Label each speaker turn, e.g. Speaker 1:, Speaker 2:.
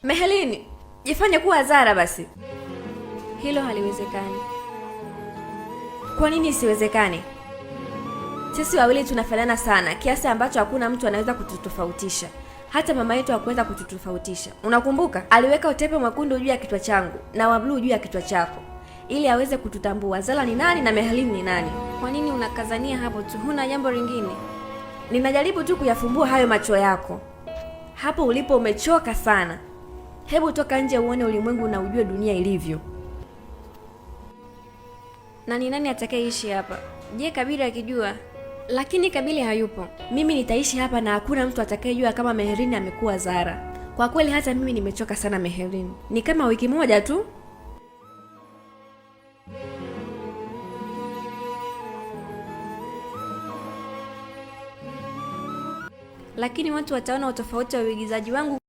Speaker 1: Mehelini, jifanye kuwa Zara basi. Hilo haliwezekani. Kwa nini isiwezekane? Sisi wawili tunafanana sana kiasi ambacho hakuna mtu anaweza kututofautisha. Hata mama yetu hakuweza kututofautisha. Unakumbuka? Aliweka utepe mwekundu juu ya kichwa changu na wa blue juu ya kichwa chako ili aweze kututambua Zara ni nani na Mehelini ni nani.
Speaker 2: Kwa nini unakazania hapo tu? Huna jambo lingine?
Speaker 1: Ninajaribu tu kuyafumbua hayo macho yako. Hapo ulipo umechoka sana. Hebu toka nje uone ulimwengu na ujue dunia ilivyo.
Speaker 2: Na ni nani atakayeishi hapa? Je, Kabila akijua?
Speaker 1: Lakini Kabila hayupo. Mimi nitaishi hapa na hakuna mtu atakayejua kama Mehelini amekuwa Zara. Kwa kweli hata mimi nimechoka sana Mehelini. Ni kama wiki moja tu.
Speaker 2: Lakini watu wataona utofauti wa uigizaji wangu